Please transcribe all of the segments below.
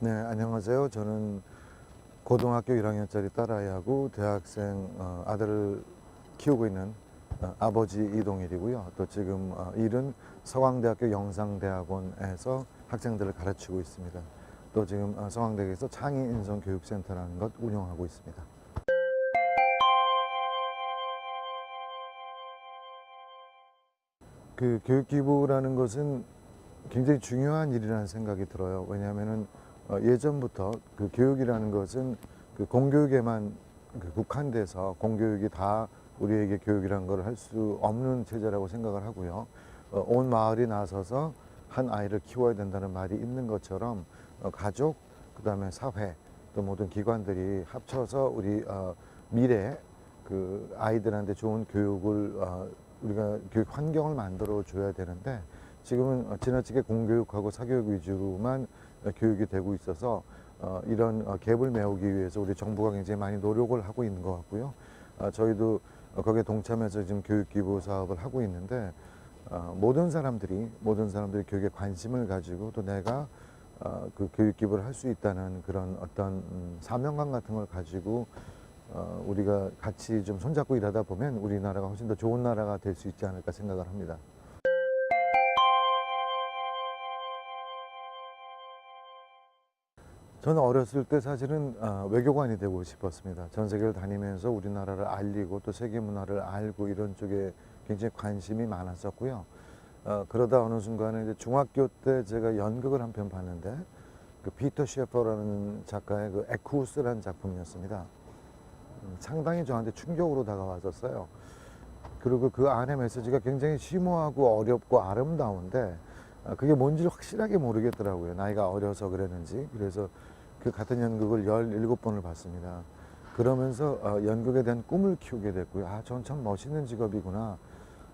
네, 안녕하세요. 저는 고등학교 1학년짜리 딸아이하고 대학생 아들을 키우고 있는 아버지 이동일이고요. 또 지금 일은 서강대학교 영상대학원에서 학생들을 가르치고 있습니다. 또 지금 서강대에서 창의인성교육센터라는 것 운영하고 있습니다. 그 교육기부라는 것은 굉장히 중요한 일이라는 생각이 들어요. 왜냐하면은 예전부터 그 교육이라는 것은 그 공교육에만 국한돼서 공교육이 다 우리에게 교육이라는 걸 할 수 없는 체제라고 생각을 하고요. 온 마을이 나서서 한 아이를 키워야 된다는 말이 있는 것처럼 가족, 그다음에 사회, 또 모든 기관들이 합쳐서 우리 미래에 그 아이들한테 좋은 교육을 우리가 교육 환경을 만들어 줘야 되는데 지금은 지나치게 공교육하고 사교육 위주로만 교육이 되고 있어서 이런 갭을 메우기 위해서 우리 정부가 굉장히 많이 노력을 하고 있는 것 같고요. 저희도 거기에 동참해서 지금 교육기부 사업을 하고 있는데 모든 사람들이 교육에 관심을 가지고 또 내가 그 교육기부를 할 수 있다는 그런 어떤 사명감 같은 걸 가지고 우리가 같이 좀 손잡고 일하다 보면 우리나라가 훨씬 더 좋은 나라가 될 수 있지 않을까 생각을 합니다. 저는 어렸을 때 사실은 외교관이 되고 싶었습니다. 전 세계를 다니면서 우리나라를 알리고 또 세계 문화를 알고 이런 쪽에 굉장히 관심이 많았었고요. 그러다 어느 순간에 이제 중학교 때 제가 연극을 한 편 봤는데 그 피터 셰퍼라는 작가의 그 에쿠스라는 작품이었습니다. 상당히 저한테 충격으로 다가왔었어요. 그리고 그 안에 메시지가 굉장히 심오하고 어렵고 아름다운데 그게 뭔지를 확실하게 모르겠더라고요. 나이가 어려서 그랬는지. 그래서 그 같은 연극을 17번을 봤습니다. 그러면서 연극에 대한 꿈을 키우게 됐고요. 전 참 멋있는 직업이구나.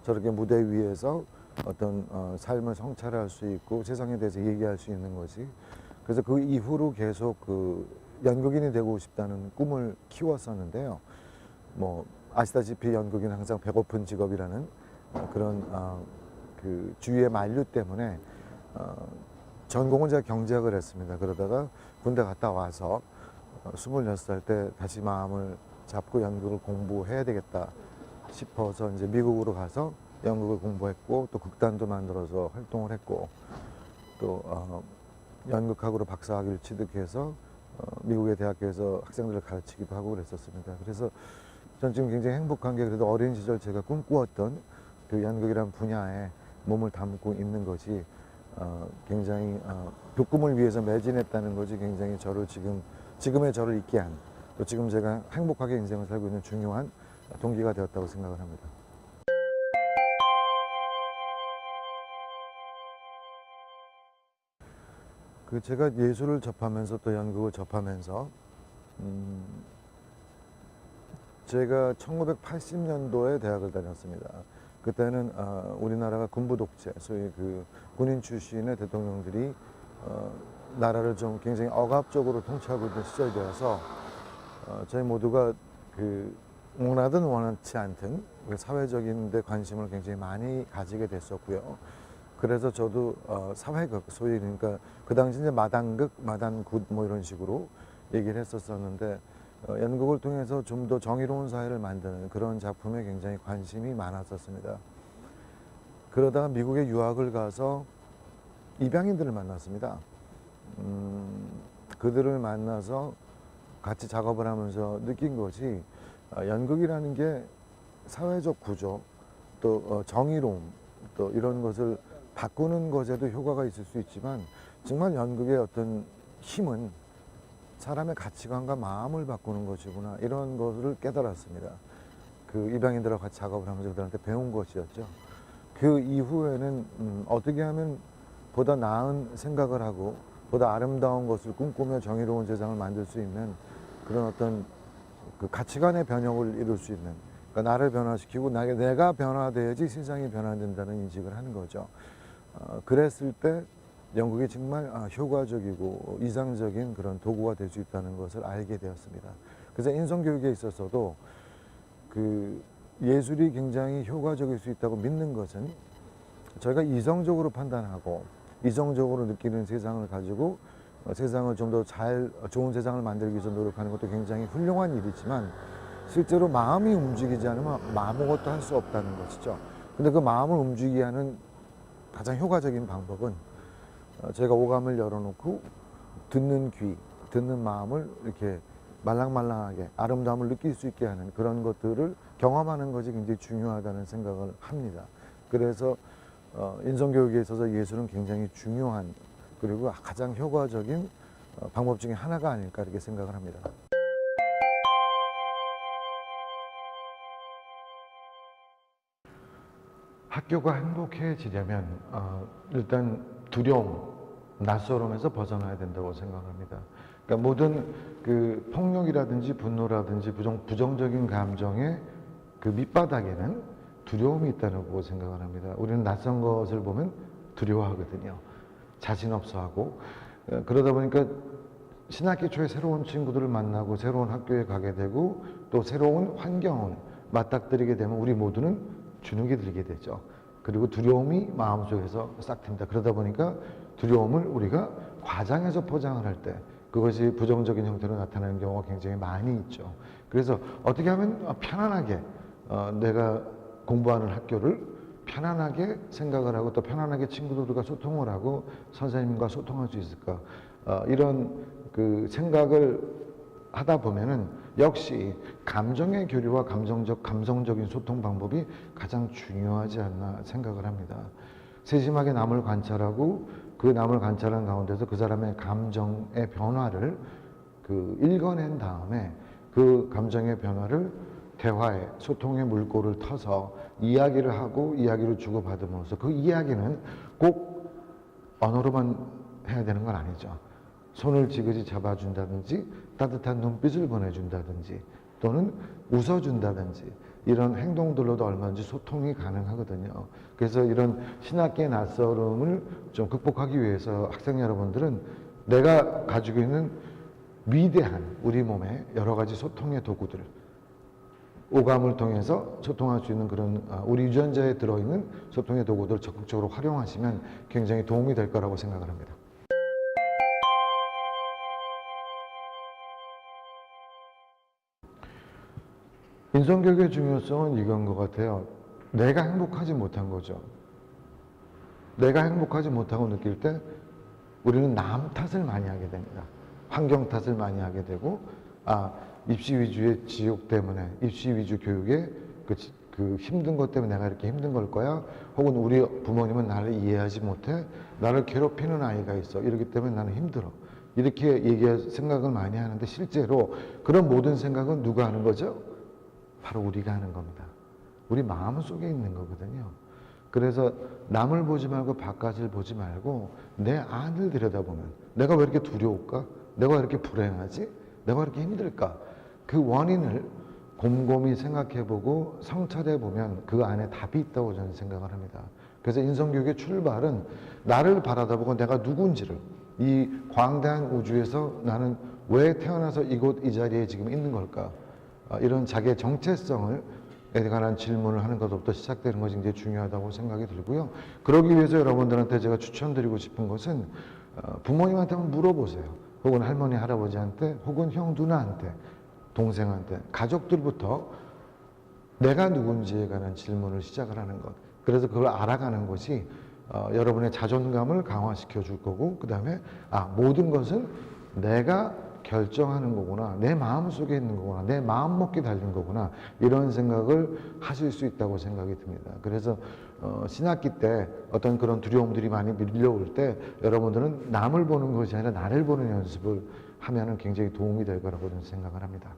저렇게 무대 위에서 어떤 삶을 성찰할 수 있고 세상에 대해서 얘기할 수 있는 거지. 그래서 그 이후로 계속 그 연극인이 되고 싶다는 꿈을 키웠었는데요. 뭐 아시다시피 연극인은 항상 배고픈 직업이라는 그런 그 주위의 만류 때문에 전공은 제가 경제학을 했습니다. 그러다가 군대 갔다 와서 26살 때 다시 마음을 잡고 연극을 공부해야 되겠다 싶어서 이제 미국으로 가서 연극을 공부했고 또 극단도 만들어서 활동을 했고 또 연극학으로 박사학위를 취득해서 미국의 대학교에서 학생들을 가르치기도 하고 그랬었습니다. 그래서 전 지금 굉장히 행복한 게 그래도 어린 시절 제가 꿈꾸었던 그 연극이란 분야에 몸을 담고 있는 것이 굉장히 그 꿈을 위해서 매진했다는 것이 굉장히 저를 지금의 저를 있게 한 또 지금 제가 행복하게 인생을 살고 있는 중요한 동기가 되었다고 생각을 합니다. 그 제가 예술을 접하면서 또 연극을 접하면서 제가 1980년도에 대학을 다녔습니다. 그때는 우리나라가 군부 독재, 소위 그 군인 출신의 대통령들이 나라를 좀 굉장히 억압적으로 통치하고 있는 시절이어서 저희 모두가 그 원하든 원하지 않든 그 사회적인 데 관심을 굉장히 많이 가지게 됐었고요. 그래서 저도 사회극, 소위 그러니까 그 당시 이제 마당극, 마당굿 뭐 이런 식으로 얘기를 했었었는데 연극을 통해서 좀 더 정의로운 사회를 만드는 그런 작품에 굉장히 관심이 많았었습니다. 그러다가 미국에 유학을 가서 입양인들을 만났습니다. 그들을 만나서 같이 작업을 하면서 느낀 것이 연극이라는 게 사회적 구조, 또 정의로움, 또 이런 것을 바꾸는 것에도 효과가 있을 수 있지만 정말 연극의 어떤 힘은 사람의 가치관과 마음을 바꾸는 것이구나 이런 것을 깨달았습니다. 그 입양인들하고 같이 작업을 하면서 그들한테 배운 것이었죠. 그 이후에는 어떻게 하면 보다 나은 생각을 하고 보다 아름다운 것을 꿈꾸며 정의로운 세상을 만들 수 있는 그런 어떤 그 가치관의 변혁을 이룰 수 있는, 그러니까 나를 변화시키고 내가 변화돼야지 세상이 변화된다는 인식을 하는 거죠. 그랬을 때 연극이 정말 효과적이고 이상적인 그런 도구가 될 수 있다는 것을 알게 되었습니다. 그래서 인성교육에 있어서도 그 예술이 굉장히 효과적일 수 있다고 믿는 것은 저희가 이성적으로 판단하고 이성적으로 느끼는 세상을 가지고 세상을 좀 더 좋은 세상을 만들기 위해서 노력하는 것도 굉장히 훌륭한 일이지만 실제로 마음이 움직이지 않으면 아무것도 할 수 없다는 것이죠. 근데 그 마음을 움직이게 하는 가장 효과적인 방법은 제가 오감을 열어놓고 듣는 귀, 듣는 마음을 이렇게 말랑말랑하게 아름다움을 느낄 수 있게 하는 그런 것들을 경험하는 것이 굉장히 중요하다는 생각을 합니다. 그래서 인성교육에 있어서 예술은 굉장히 중요한 그리고 가장 효과적인 방법 중에 하나가 아닐까 이렇게 생각을 합니다. 학교가 행복해지려면 일단 두려움, 낯설음에서 벗어나야 된다고 생각합니다. 그러니까 모든 그 폭력이라든지 분노라든지 부정적인 감정의 그 밑바닥에는 두려움이 있다고 생각을 합니다. 우리는 낯선 것을 보면 두려워하거든요. 자신 없어 하고 그러다 보니까 신학기 초에 새로운 친구들을 만나고 새로운 학교에 가게 되고 또 새로운 환경을 맞닥뜨리게 되면 우리 모두는 주눅이 들게 되죠. 그리고 두려움이 마음속에서 싹 틉니다. 그러다 보니까 두려움을 우리가 과장해서 포장을 할 때 그것이 부정적인 형태로 나타나는 경우가 굉장히 많이 있죠. 그래서 어떻게 하면 편안하게 내가 공부하는 학교를 편안하게 생각을 하고 또 편안하게 친구들과 소통을 하고 선생님과 소통할 수 있을까? 이런 그 생각을 하다 보면은 역시 감정의 교류와 감성적인 소통 방법이 가장 중요하지 않나 생각을 합니다. 세심하게 남을 관찰하고 그 남을 관찰하는 가운데서 그 사람의 감정의 변화를 읽어낸 다음에 그 감정의 변화를 대화의 소통의 물꼬를 터서 이야기를 하고 이야기를 주고받음으로써 그 이야기는 꼭 언어로만 해야 되는 건 아니죠. 손을 지그시 잡아준다든지 따뜻한 눈빛을 보내준다든지 또는 웃어준다든지 이런 행동들로도 얼마든지 소통이 가능하거든요. 그래서 이런 신학기의 낯설음을 좀 극복하기 위해서 학생 여러분들은 내가 가지고 있는 위대한 우리 몸의 여러 가지 소통의 도구들 오감을 통해서 소통할 수 있는 그런 우리 유전자에 들어있는 소통의 도구들을 적극적으로 활용하시면 굉장히 도움이 될 거라고 생각을 합니다. 인성교육의 중요성은 이건 것 같아요. 내가 행복하지 못한 거죠. 내가 행복하지 못하고 느낄 때 우리는 남 탓을 많이 하게 됩니다. 환경 탓을 많이 하게 되고 입시 위주의 지옥 때문에 입시 위주 교육의 그 힘든 것 때문에 내가 이렇게 힘든 걸 거야. 혹은 우리 부모님은 나를 이해하지 못해. 나를 괴롭히는 아이가 있어. 이렇기 때문에 나는 힘들어. 이렇게 생각을 많이 하는데 실제로 그런 모든 생각은 누가 하는 거죠? 바로 우리가 하는 겁니다. 우리 마음 속에 있는 거거든요. 그래서 남을 보지 말고 바깥을 보지 말고 내 안을 들여다보면 내가 왜 이렇게 두려울까? 내가 왜 이렇게 불행하지? 내가 왜 이렇게 힘들까? 그 원인을 곰곰이 생각해보고 성찰해보면 그 안에 답이 있다고 저는 생각을 합니다. 그래서 인성교육의 출발은 나를 바라다보고 내가 누군지를 이 광대한 우주에서 나는 왜 태어나서 이곳 이 자리에 지금 있는 걸까? 이런 자기의 정체성을 에 관한 질문을 하는 것부터 시작되는 것이 굉장히 중요하다고 생각이 들고요. 그러기 위해서 여러분들한테 제가 추천드리고 싶은 것은 부모님한테 한번 물어보세요. 혹은 할머니, 할아버지한테, 혹은 형, 누나한테, 동생한테, 가족들부터 내가 누군지에 관한 질문을 시작을 하는 것. 그래서 그걸 알아가는 것이 여러분의 자존감을 강화시켜 줄 거고 그 다음에 모든 것은 내가 결정하는 거구나. 내 마음 속에 있는 거구나. 내 마음 먹기 달린 거구나. 이런 생각을 하실 수 있다고 생각이 듭니다. 그래서 신학기 때 어떤 그런 두려움들이 많이 밀려올 때 여러분들은 남을 보는 것이 아니라 나를 보는 연습을 하면은 굉장히 도움이 될 거라고 저는 생각을 합니다.